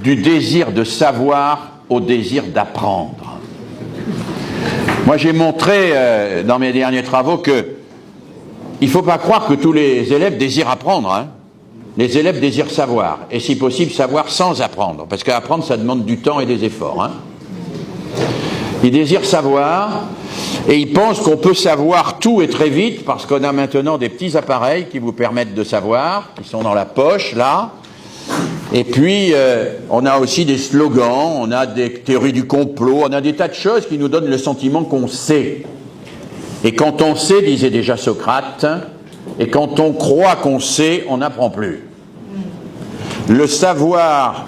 du désir de savoir au désir d'apprendre. Moi, j'ai montré dans mes derniers travaux que il ne faut pas croire que tous les élèves désirent apprendre, hein. Les élèves désirent savoir, et si possible savoir sans apprendre, parce qu'apprendre ça demande du temps et des efforts, hein. Ils désirent savoir, et ils pensent qu'on peut savoir tout et très vite, parce qu'on a maintenant des petits appareils qui vous permettent de savoir, qui sont dans la poche, là. Et puis, on a aussi des slogans, on a des théories du complot, on a des tas de choses qui nous donnent le sentiment qu'on sait. Et quand on sait, disait déjà Socrate, et quand on croit qu'on sait, on n'apprend plus. Le savoir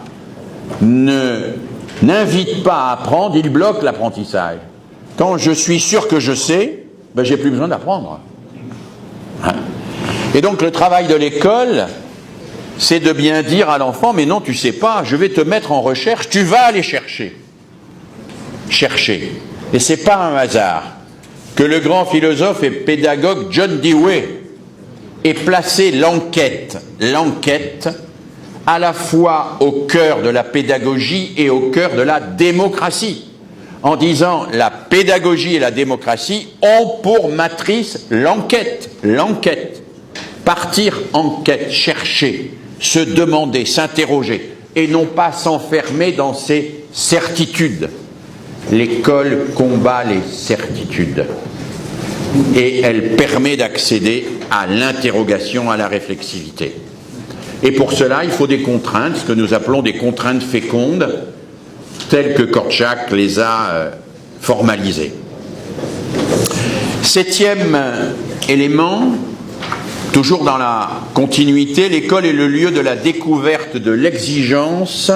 n'invite pas à apprendre, il bloque l'apprentissage. Quand je suis sûr que je sais, ben j'ai plus besoin d'apprendre. Hein? Et donc le travail de l'école, c'est de bien dire à l'enfant, mais non, tu sais pas, je vais te mettre en recherche, tu vas aller chercher. Chercher. Et c'est pas un hasard que le grand philosophe et pédagogue John Dewey ait placé l'enquête à la fois au cœur de la pédagogie et au cœur de la démocratie, en disant la pédagogie et la démocratie ont pour matrice l'enquête. Partir en quête, chercher, se demander, s'interroger, et non pas s'enfermer dans ses certitudes. L'école combat les certitudes, et elle permet d'accéder à l'interrogation, à la réflexivité. Et pour cela, il faut des contraintes, ce que nous appelons des contraintes fécondes, telles que Kortchak les a formalisées. Septième élément, toujours dans la continuité, l'école est le lieu de la découverte de l'exigence,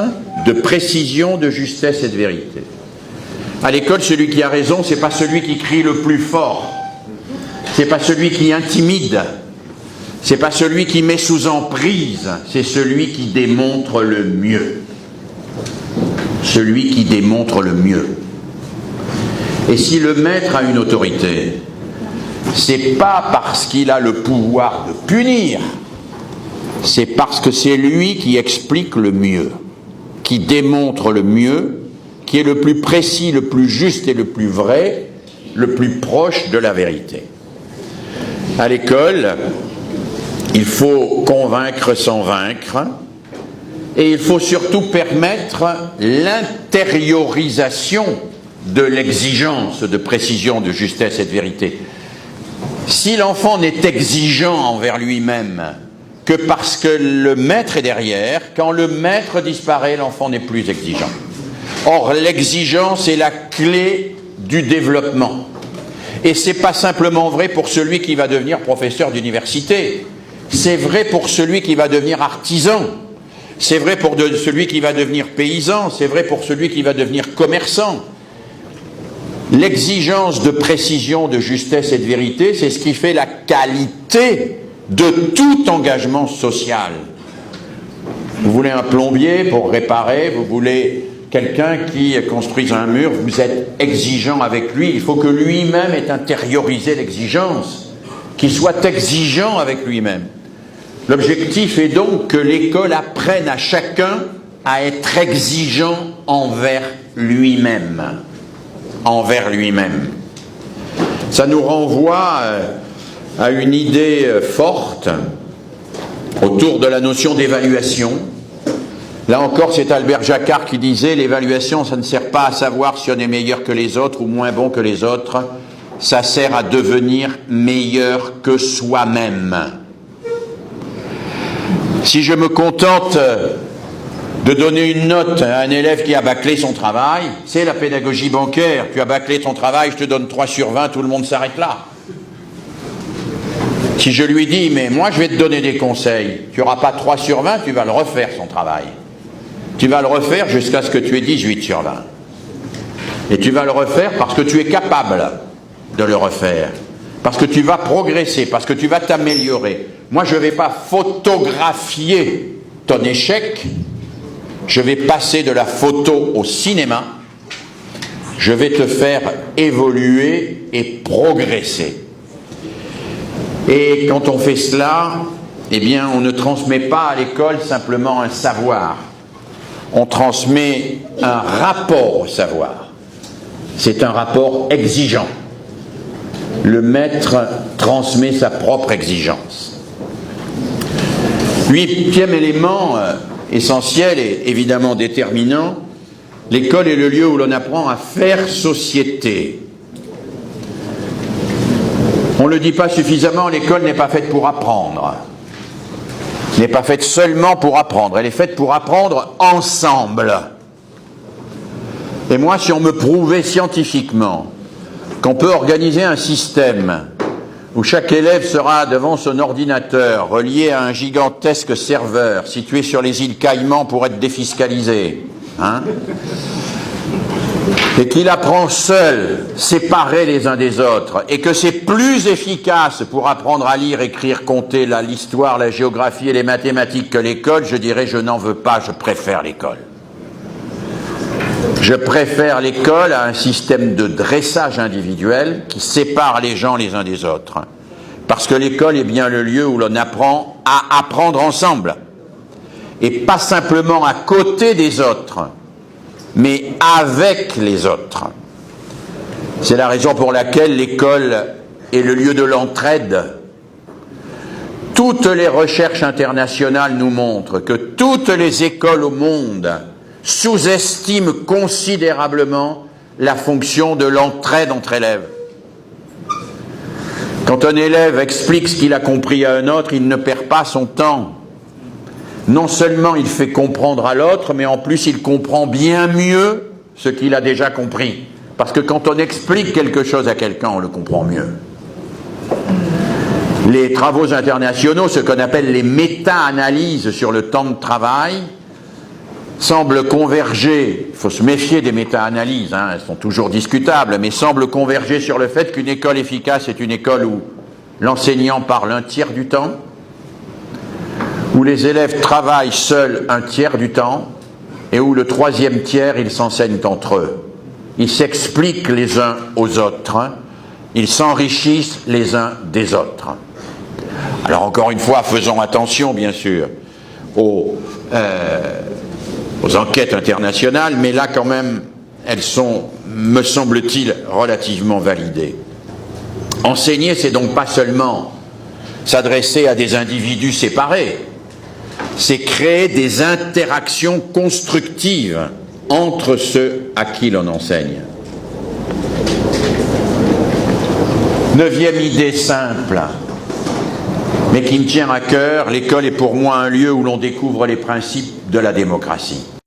de précision, de justesse et de vérité. À l'école, celui qui a raison, c'est pas celui qui crie le plus fort, c'est pas celui qui intimide, c'est pas celui qui met sous emprise, c'est celui qui démontre le mieux. Celui qui démontre le mieux. Et si le maître a une autorité, c'est pas parce qu'il a le pouvoir de punir, c'est parce que c'est lui qui explique le mieux, qui démontre le mieux, qui est le plus précis, le plus juste et le plus vrai, le plus proche de la vérité. À l'école, il faut convaincre sans vaincre, et il faut surtout permettre l'intériorisation de l'exigence de précision, de justesse et de vérité. Si l'enfant n'est exigeant envers lui-même que parce que le maître est derrière, quand le maître disparaît, l'enfant n'est plus exigeant. Or, l'exigence est la clé du développement. Et c'est pas simplement vrai pour celui qui va devenir professeur d'université. C'est vrai pour celui qui va devenir artisan. C'est vrai pour celui qui va devenir paysan. C'est vrai pour celui qui va devenir commerçant. L'exigence de précision, de justesse et de vérité, c'est ce qui fait la qualité de tout engagement social. Vous voulez un plombier pour réparer, vous voulez quelqu'un qui construise un mur, vous êtes exigeant avec lui, il faut que lui-même ait intériorisé l'exigence, qu'il soit exigeant avec lui-même. L'objectif est donc que l'école apprenne à chacun à être exigeant envers lui-même. Envers lui-même. Ça nous renvoie à une idée forte autour de la notion d'évaluation. Là encore, c'est Albert Jacquard qui disait « L'évaluation, ça ne sert pas à savoir si on est meilleur que les autres ou moins bon que les autres, ça sert à devenir meilleur que soi-même. » Si je me contente de donner une note à un élève qui a bâclé son travail, c'est la pédagogie bancaire. Tu as bâclé ton travail, je te donne 3 sur 20, tout le monde s'arrête là. Si je lui dis, mais moi je vais te donner des conseils, tu n'auras pas 3 sur 20, tu vas le refaire son travail. Tu vas le refaire jusqu'à ce que tu aies 18 sur 20. Et tu vas le refaire parce que tu es capable de le refaire. Parce que tu vas progresser, parce que tu vas t'améliorer. Moi je ne vais pas photographier ton échec, je vais passer de la photo au cinéma, je vais te faire évoluer et progresser. Et quand on fait cela, eh bien, on ne transmet pas à l'école simplement un savoir. on transmet un rapport au savoir. C'est un rapport exigeant. Le maître transmet sa propre exigence. Huitième élément essentiel et évidemment déterminant, l'école est le lieu où l'on apprend à faire société. On ne le dit pas suffisamment, l'école n'est pas faite pour apprendre. N'est pas faite seulement pour apprendre, elle est faite pour apprendre ensemble. Et moi, si on me prouvait scientifiquement qu'on peut organiser un système où chaque élève sera devant son ordinateur relié à un gigantesque serveur situé sur les îles Caïmans pour être défiscalisé, et qu'il apprend seul, séparé les uns des autres, et que c'est plus efficace pour apprendre à lire, écrire, compter, l'histoire, la géographie et les mathématiques que l'école, je dirais je n'en veux pas, je préfère l'école. Je préfère l'école à un système de dressage individuel qui sépare les gens les uns des autres. Parce que l'école est bien le lieu où l'on apprend à apprendre ensemble. Et pas simplement à côté des autres, mais avec les autres. C'est la raison pour laquelle l'école est le lieu de l'entraide. Toutes les recherches internationales nous montrent que toutes les écoles au monde sous-estiment considérablement la fonction de l'entraide entre élèves. Quand un élève explique ce qu'il a compris à un autre, il ne perd pas son temps. Non seulement il fait comprendre à l'autre, mais en plus il comprend bien mieux ce qu'il a déjà compris. Parce que quand on explique quelque chose à quelqu'un, on le comprend mieux. Les travaux internationaux, ce qu'on appelle les méta-analyses sur le temps de travail, semblent converger, il faut se méfier des méta-analyses, elles sont toujours discutables, mais semblent converger sur le fait qu'une école efficace est une école où l'enseignant parle un tiers du temps, où les élèves travaillent seuls un tiers du temps, et où le troisième tiers, ils s'enseignent entre eux. Ils s'expliquent les uns aux autres, ils s'enrichissent les uns des autres. Alors encore une fois, faisons attention bien sûr aux enquêtes internationales, mais là quand même, elles sont, me semble-t-il, relativement validées. Enseigner, c'est donc pas seulement s'adresser à des individus séparés, c'est créer des interactions constructives entre ceux à qui l'on enseigne. Neuvième idée simple, mais qui me tient à cœur, l'école est pour moi un lieu où l'on découvre les principes de la démocratie.